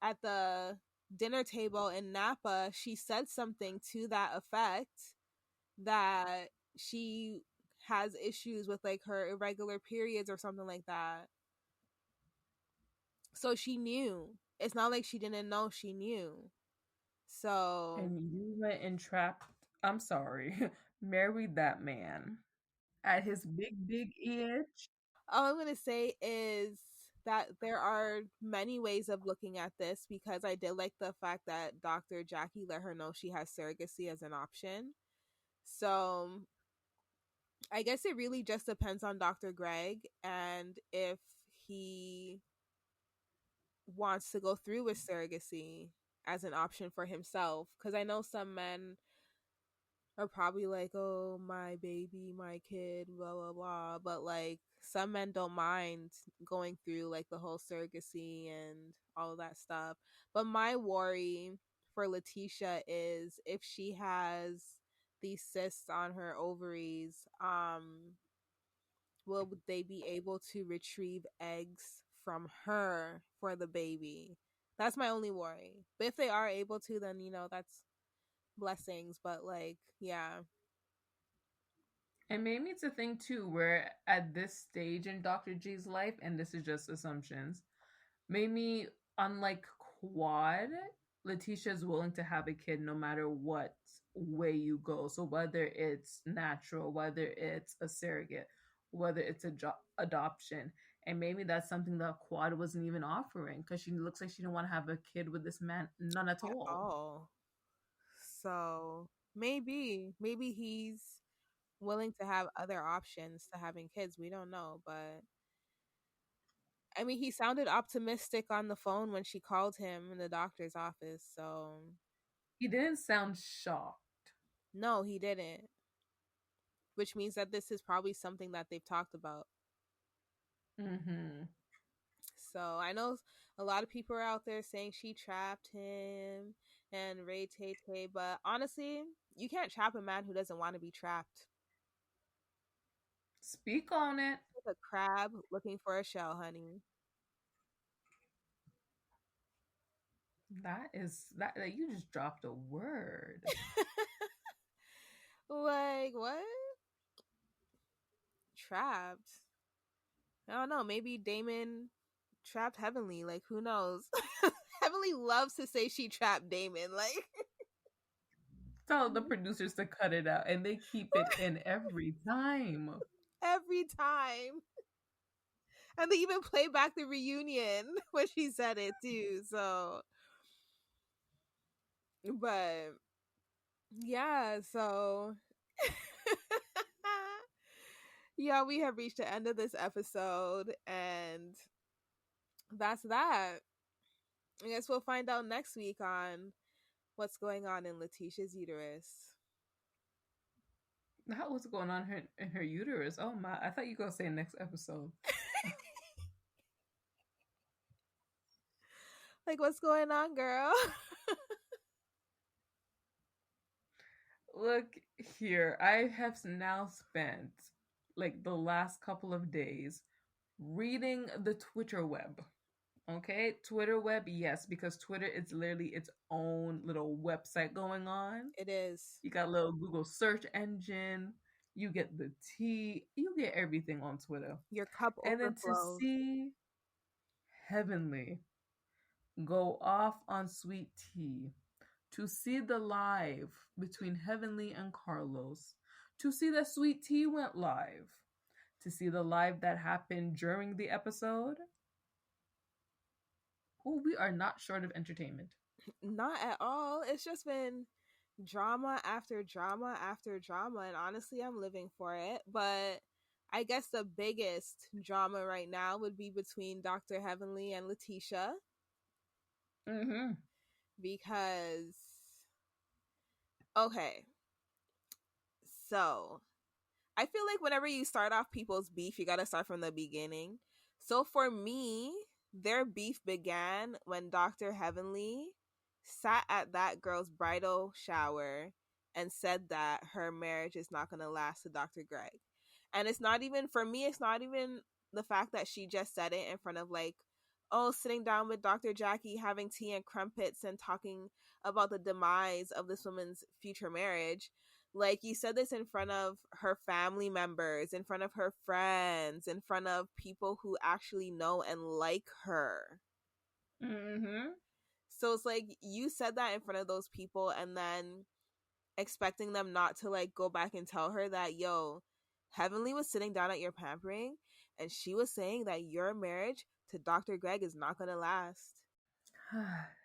S2: at the dinner table in Napa, she said something to that effect that she has issues with like her irregular periods or something like that. So she knew. It's not like she didn't know, she knew. So
S1: And you went and trapped, I'm sorry, married that man at his big itch.
S2: all I'm going to say is that there are many ways of looking at this, because I did like the fact that Dr. Jackie let her know she has surrogacy as an option. So I guess it really just depends on Dr. Greg and if he wants to go through with surrogacy as an option for himself. Because I know some men are probably like, oh, my baby, my kid, blah, blah, blah. But like, some men don't mind going through like the whole surrogacy and all of that stuff. But my worry for Letitia is if she has these cysts on her ovaries, will they be able to retrieve eggs from her for the baby? That's my only worry. But if they are able to, then that's blessings. But like, yeah.
S1: And maybe it's a thing too where at this stage in Dr. G's life, and this is just assumptions, maybe unlike Quad, Letitia is willing to have a kid no matter what way you go. So whether it's natural, whether it's a surrogate, whether it's adoption. And maybe that's something that Quad wasn't even offering because she looks like she didn't want to have a kid with this man, none at
S2: At
S1: all.
S2: all. So maybe he's willing to have other options to having kids. We don't know, but I mean, he sounded optimistic on the phone when she called him in the doctor's office. So
S1: He didn't sound shocked.
S2: no, he didn't. Which means that this is probably something that they've talked about.
S1: Mm-hmm.
S2: So I know a lot of people are out there saying she trapped him and Ray Tay Tay, but honestly, you can't trap a man who doesn't want to be trapped.
S1: Speak on it.
S2: Like a crab looking for a shell, honey.
S1: That you just dropped a word.
S2: Like what? Trapped? I don't know. Maybe Damon trapped Heavenly. Like who knows? Heavenly loves to say she trapped Damon. Like
S1: Tell the producers to cut it out, and they keep it in every time.
S2: every time. And they even play back the reunion when she said it too. So, but yeah, so yeah, we have reached the end of this episode, and that's that. I guess we'll find out next week on what's going on in Letitia's uterus.
S1: Not what's going on in her uterus. Oh my! I thought you were gonna say next episode.
S2: Like, what's going on, girl?
S1: Look here, I have now spent like the last couple of days reading the Twitter web. Okay, Twitter web, yes, because Twitter is literally its own little website going on.
S2: It is.
S1: You got a little Google search engine, you get the tea, you get everything on Twitter.
S2: Your cup
S1: And then to
S2: overflows.
S1: see Heavenly go off on sweet tea, to see the live between Heavenly and Carlos, to see that Sweet Tea went live, to see the live that happened during the episode. Oh, we are not short of entertainment.
S2: Not at all. It's just been drama after drama after drama, and honestly, I'm living for it. But I guess the biggest drama right now would be between Dr. Heavenly and Letitia.
S1: Mm-hmm.
S2: Because, okay, so I feel like whenever you start off people's beef, you gotta start from the beginning. So for me, their beef began when Dr. Heavenly sat at that girl's bridal shower and said that her marriage is not gonna last to Dr. Greg. And it's not even, for me, it's not even the fact that she just said it in front of, like, oh, sitting down with Dr. Jackie, having tea and crumpets and talking about the demise of this woman's future marriage. Like, you said this in front of her family members, in front of her friends, in front of people who actually know and like her.
S1: Mm-hmm.
S2: So it's like you said that in front of those people and then expecting them not to, like, go back and tell her that, yo, Heavenly was sitting down at your pampering and she was saying that your marriage to Dr. Greg is not going to last.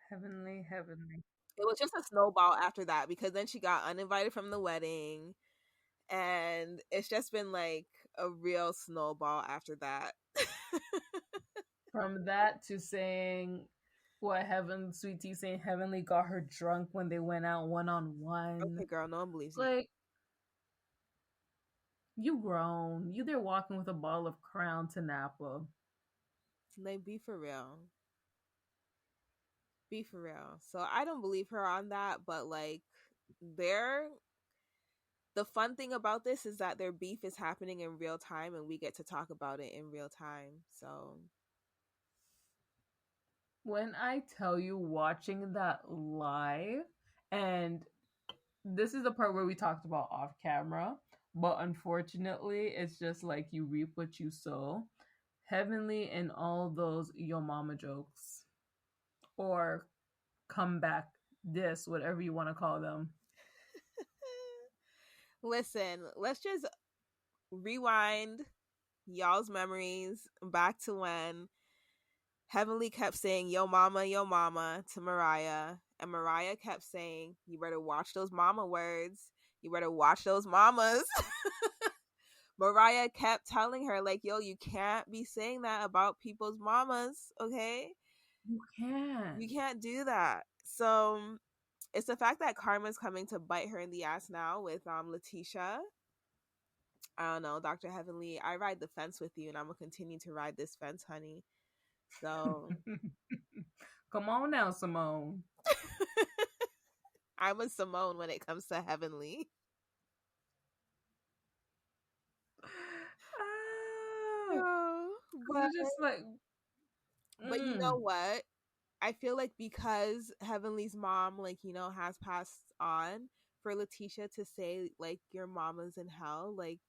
S1: Heavenly, Heavenly.
S2: It was just a snowball after that because then she got uninvited from the wedding, and it's just been like a real snowball after that.
S1: From that to saying what Heaven Sweet Tea saying Heavenly got her drunk when they went out one on one.
S2: Okay, girl, no one believes you.
S1: Like, you grown. You there walking with a bottle of Crown to Napa.
S2: Like, be for real. Be for real. So I don't believe her on that, but like, the fun thing about this is that their beef is happening in real time and we get to talk about it in real time. So
S1: When I tell you watching that live, and this is the part where we talked about off camera, but unfortunately, it's just like you reap what you sow. Heavenly and all those yo mama jokes or comeback this, whatever you want to call them.
S2: listen, let's just rewind y'all's memories back to when Heavenly kept saying yo mama to Mariah, and Mariah kept saying, you better watch those mama words, you better watch those mamas. Mariah kept telling her, like, yo, you can't be saying that about people's mamas, okay? You can't do that. So it's the fact that karma's coming to bite her in the ass now with Letitia. I don't know, Dr. Heavenly, I ride the fence with you and I'm gonna continue to ride this fence, honey. So
S1: come on now, Simone.
S2: I'm a Simone when it comes to Heavenly.
S1: But it's just like,
S2: but you know what? I feel like because Heavenly's mom, like, you know, has passed on, for Letitia to say, like, your mama's in hell, like,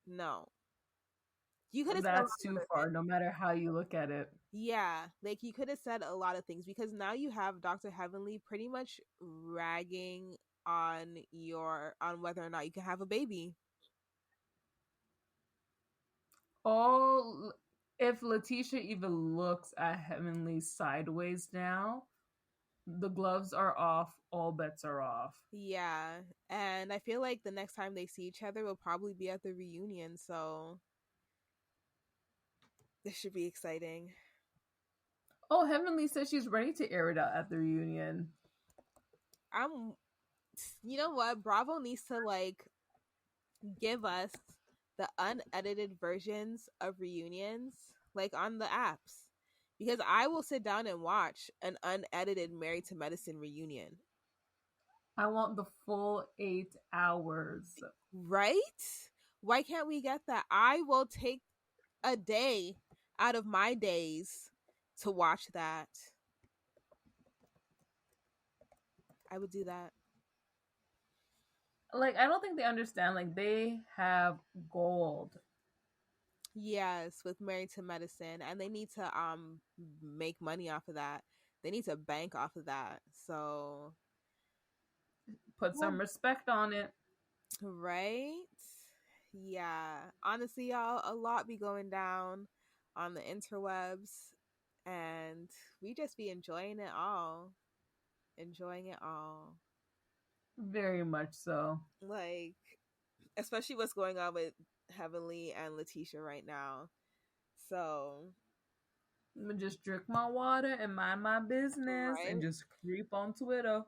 S2: no. You could have said
S1: that's too far, no matter how you look at it.
S2: Yeah, like, you could have said a lot of things because now you have Dr. Heavenly pretty much ragging on whether or not you can have a baby.
S1: All if Letitia even looks at Heavenly sideways now, the gloves are off, all bets are off.
S2: Yeah, and I feel like the next time they see each other will probably be at the reunion, so this should be exciting.
S1: Oh, Heavenly says she's ready to air it out at the reunion.
S2: I'm you know what? Bravo needs to like give us the unedited versions of reunions like on the apps. Because I will sit down and watch an unedited Married to Medicine reunion.
S1: I want the full 8 hours.
S2: Right? Why can't we get that? I will take a day out of my days to watch that. I would do that.
S1: Like, I don't think they understand. Like, they have gold.
S2: Yes, with Married to Medicine, and they need to make money off of that. They need to bank off of that. So,
S1: Put
S2: well,
S1: some respect on it.
S2: right? Yeah. Honestly, y'all, a lot be going down on the interwebs, and we just be enjoying it all. Enjoying it all.
S1: Very much so.
S2: Like, especially what's going on with Heavenly and Letitia right now. So,
S1: I'm gonna just drink my water and mind my business and
S2: right?
S1: just creep on Twitter.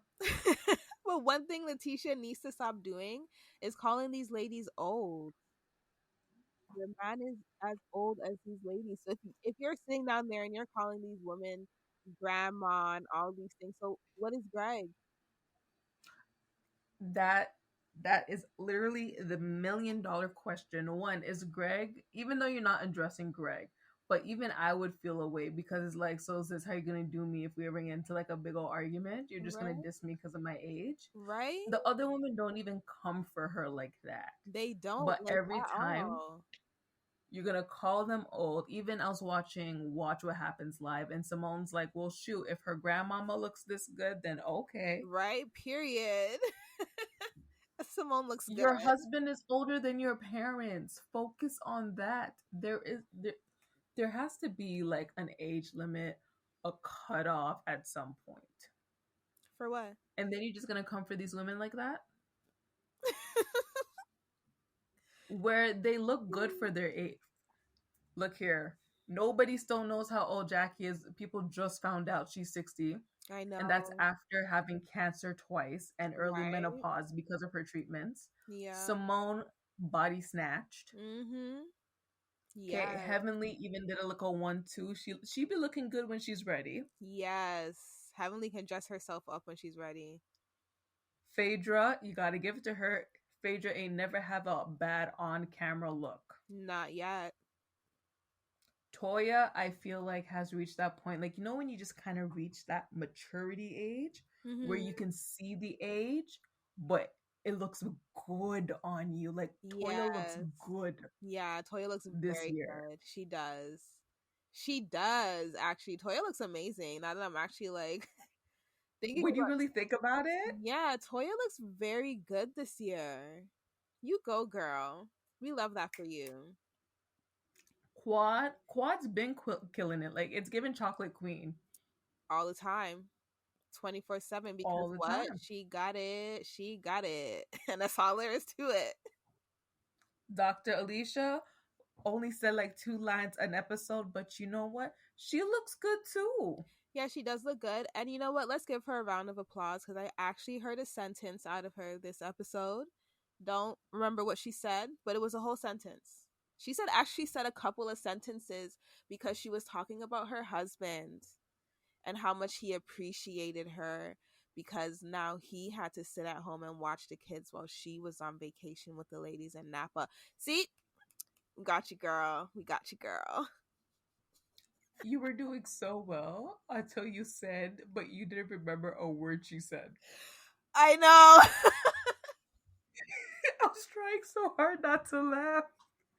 S2: But one thing Letitia needs to stop doing is calling these ladies old. The man is as old as these ladies. So if you're sitting down there and you're calling these women grandma and all these things, so what is Greg?
S1: that that is literally the $1 million question. One is Greg, even though you're not addressing Greg, but even I would feel away because it's like, so is this how you're gonna do me if we ever get into like a big old argument? You're just gonna
S2: Right?
S1: diss me because of my age.
S2: Right?
S1: The other women don't even come for her like that.
S2: They don't
S1: But
S2: like
S1: every
S2: at
S1: time
S2: all.
S1: you're gonna call them old. Even I was watching Watch What Happens Live, and Simone's like, well, shoot, if her grandmama looks this good, then okay.
S2: Right? Period. Simone looks good.
S1: Your husband is older than your parents. Focus on that. There has to be like an age limit, a cutoff at some point.
S2: For what?
S1: And then you're just gonna come for these women like that? Where they look good for their age. Look here. Nobody still knows how old Jackie is. People just found out she's 60.
S2: I
S1: And that's
S2: know.
S1: after having cancer twice and early
S2: Right?
S1: menopause because of her treatments.
S2: Yeah.
S1: Simone body snatched.
S2: Mm-hmm.
S1: Okay,
S2: Yes.
S1: Heavenly even did a little 1-2. She be looking good when she's ready.
S2: Yes. Heavenly can dress herself up when she's ready.
S1: Phaedra, you gotta give it to her. Phaedra ain't never have a bad on camera look.
S2: Not yet.
S1: Toya, I feel like has reached that point. Like, you know, when you just kind of reach that maturity age where
S2: Mm-hmm.
S1: you can see the age, but it looks good on you. Like, Toya looks
S2: Yes.
S1: good
S2: Yeah, Toya looks
S1: this
S2: very
S1: year.
S2: good. She does. She does, actually. Toya looks amazing. Now that I'm actually like thinking
S1: When you
S2: about,
S1: really think about it,
S2: yeah, Toya looks very good this year. You go, girl. We love that for you.
S1: Quad's been killing it. Like, it's given Chocolate Queen
S2: All the time. 24/7 because
S1: all the
S2: what?
S1: time.
S2: She got it. She got it. And that's all there is to it.
S1: Dr. Alicia only said like 2 lines an episode, but you know what? She looks good too.
S2: Yeah, she does look good. And you know what? Let's give her a round of applause because I actually heard a sentence out of her this episode. Don't remember what she said, but it was a whole sentence. She said actually said a couple of sentences because she was talking about her husband and how much he appreciated her because now he had to sit at home and watch the kids while she was on vacation with the ladies in Napa. See? We got you, girl. We got you, girl.
S1: You were doing so well until you said, but you didn't remember a word she said.
S2: I know.
S1: I was trying so hard not to laugh.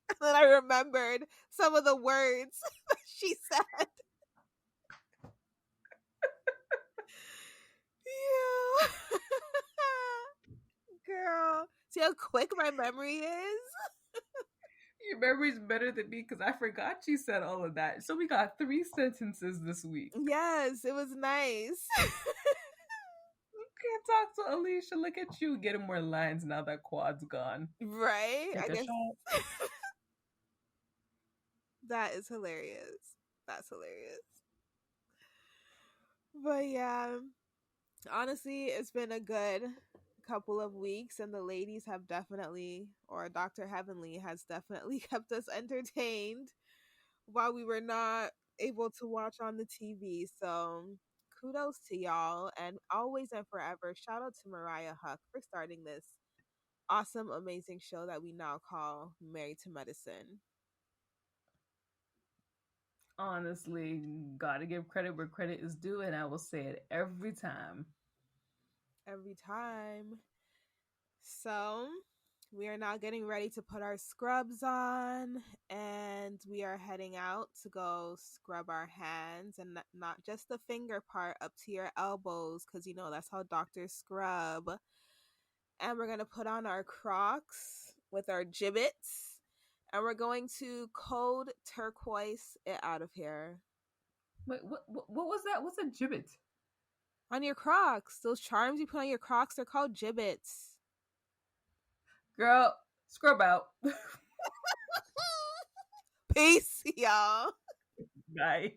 S2: And then I remembered some of the words she said. Yeah. Girl. See how quick my memory is?
S1: Your memory's better than me because I forgot you said all of that. So we got 3 sentences this week.
S2: Yes, it was nice.
S1: Can't talk to Alicia. Look at you getting more lines now that Quad's gone.
S2: Right?
S1: Take
S2: I
S1: a
S2: guess
S1: shot.
S2: that is hilarious. That's hilarious. But yeah, honestly, it's been a good couple of weeks, and the ladies have definitely, or Dr. Heavenly has definitely kept us entertained while we were not able to watch on the TV. So kudos to y'all, and always and forever, shout out to Mariah Huck for starting this awesome, amazing show that we now call Married to Medicine.
S1: Honestly, gotta give credit where credit is due, and I will say it every time.
S2: Every time. So we are now getting ready to put our scrubs on, and we are heading out to go scrub our hands, and not just the finger part up to your elbows, because you know that's how doctors scrub. And we're going to put on our Crocs with our gibbets, and we're going to cold turquoise it out of here.
S1: Wait, what was that? What's a gibbet?
S2: On your Crocs, those charms you put on your Crocs, they're called gibbets.
S1: Girl, scrub out.
S2: Peace, y'all.
S1: Bye.